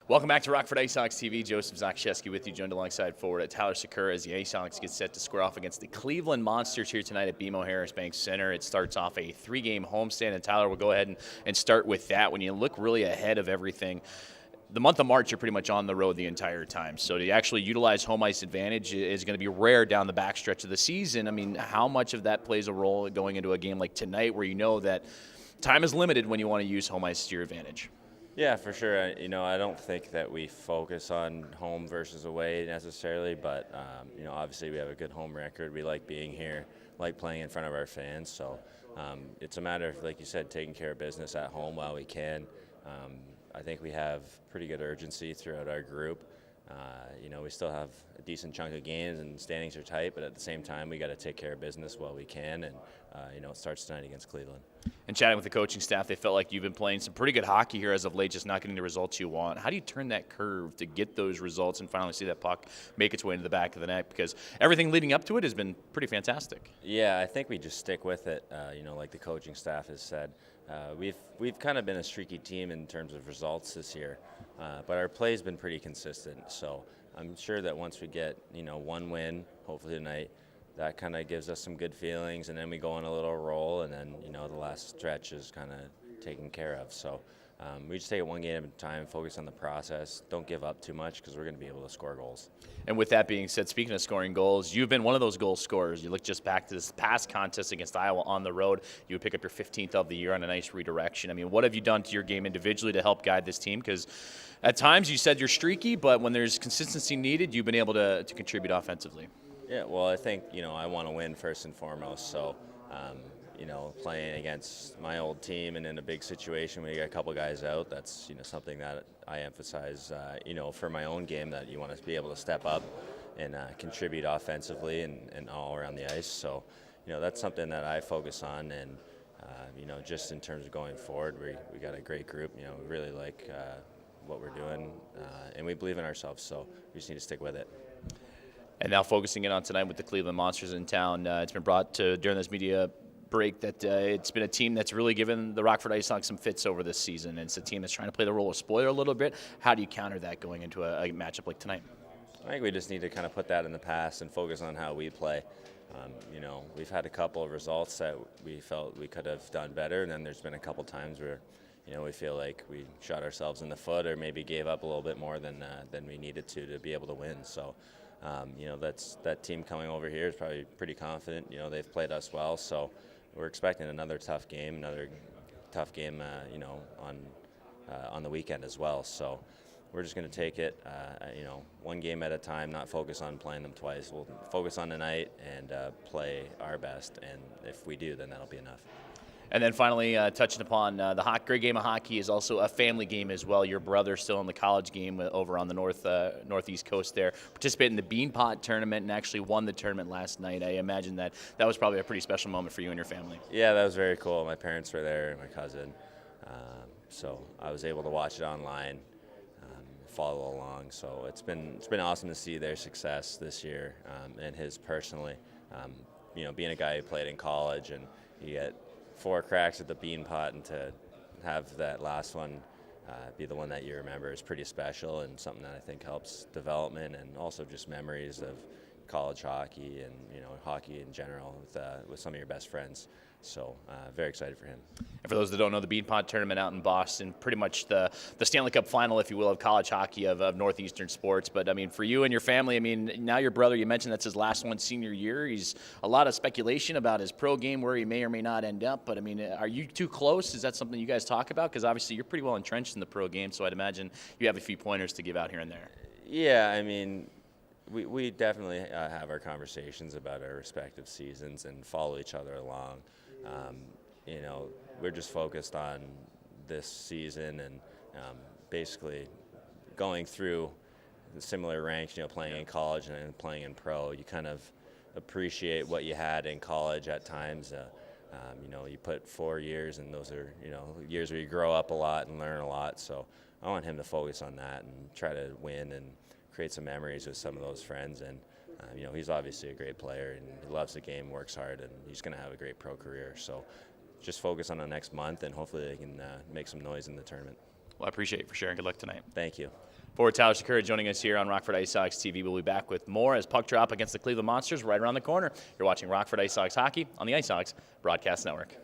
Welcome back to Rockford IceHogs TV. Joseph Zakshesky with you, joined alongside forward Tyler Sikura as the IceHogs get set to square off against the Cleveland Monsters here tonight at BMO Harris Bank Center. It starts off a 3-game homestand, and Tyler, we'll go ahead and start with that. When you look really ahead of everything, the month of March, you're pretty much on the road the entire time. So to actually utilize home ice advantage is going to be rare down the backstretch of the season. I mean, how much of that plays a role going into a game like tonight where you know that time is limited when you want to use home ice to your advantage? Yeah, for sure. I don't think that we focus on home versus away necessarily, but obviously we have a good home record. We like being here, like playing in front of our fans. So it's a matter of, like you said, taking care of business at home while we can. I think we have pretty good urgency throughout our group. We still have a decent chunk of games and standings are tight, but at the same time, we got to take care of business while we can. And it starts tonight against Cleveland. And chatting with the coaching staff, they felt like you've been playing some pretty good hockey here as of late, just not getting the results you want. How do you turn that curve to get those results and finally see that puck make its way into the back of the net? Because everything leading up to it has been pretty fantastic. Yeah, I think we just stick with it. Like the coaching staff has said, we've kind of been a streaky team in terms of results this year, but our play's been pretty consistent. So I'm sure that once we get one win, hopefully tonight, that kind of gives us some good feelings, and then we go on a little roll, and then the last stretch is kind of taken care of. So we just take it one game at a time, focus on the process, don't give up too much because we're going to be able to score goals. And with that being said, speaking of scoring goals, you've been one of those goal scorers. You look just back to this past contest against Iowa on the road. You would pick up your 15th of the year on a nice redirection. I mean, what have you done to your game individually to help guide this team? Because at times you said you're streaky, but when there's consistency needed, you've been able to contribute offensively. Yeah, well, I think, I want to win first and foremost. So, playing against my old team and in a big situation when you got a couple guys out, that's, something that I emphasize, for my own game, that you want to be able to step up and contribute offensively and all around the ice. So, that's something that I focus on. And, just in terms of going forward, we got a great group. We really like what we're doing, and we believe in ourselves. So we just need to stick with it. And now focusing in on tonight with the Cleveland Monsters in town, it's been brought to during this media break that it's been a team that's really given the Rockford IceHogs some fits over this season. And it's a team that's trying to play the role of spoiler a little bit. How do you counter that going into a matchup like tonight? I think we just need to kind of put that in the past and focus on how we play. We've had a couple of results that we felt we could have done better, and then there's been a couple times where we feel like we shot ourselves in the foot or maybe gave up a little bit more than we needed to be able to win. So. That team coming over here is probably pretty confident. They've played us well, so we're expecting another tough game on the weekend as well. So we're just going to take it, one game at a time, not focus on playing them twice. We'll focus on tonight and play our best, and if we do, then that'll be enough. And then finally, touching upon the great game of hockey is also a family game as well. Your brother still in the college game over on the northeast coast there, participated in the Beanpot tournament and actually won the tournament last night. I imagine that was probably a pretty special moment for you and your family. Yeah, that was very cool. My parents were there and my cousin, so I was able to watch it online, follow along. So it's been awesome to see their success this year and his personally. Being a guy who played in college and you get 4 cracks at the Beanpot, and to have that last one be the one that you remember is pretty special and something that I think helps development and also just memories of college hockey and hockey in general with some of your best friends. So very excited for him. And for those that don't know, the Beanpot tournament out in Boston, pretty much the Stanley Cup final, if you will, of college hockey of Northeastern sports. But, I mean, for you and your family, I mean, now your brother, you mentioned that's his last one senior year. He's a lot of speculation about his pro game, where he may or may not end up. But, I mean, are you too close? Is that something you guys talk about? Because, obviously, you're pretty well entrenched in the pro game, so I'd imagine you have a few pointers to give out here and there. Yeah, I mean, we definitely have our conversations about our respective seasons and follow each other along. We're just focused on this season and basically going through the similar ranks, playing in college and then playing in pro. You kind of appreciate what you had in college at times. You put 4 years, and those are, years where you grow up a lot and learn a lot. So I want him to focus on that and try to win and create some memories with some of those friends. And he's obviously a great player and he loves the game, works hard, and he's going to have a great pro career. So just focus on the next month, and hopefully they can make some noise in the tournament. Well, I appreciate it for sharing. Good luck tonight. Thank you. For Tyler Sikura joining us here on Rockford IceHogs TV. We'll be back with more as puck drop against the Cleveland Monsters right around the corner. You're watching Rockford IceHogs hockey on the IceHogs Broadcast Network.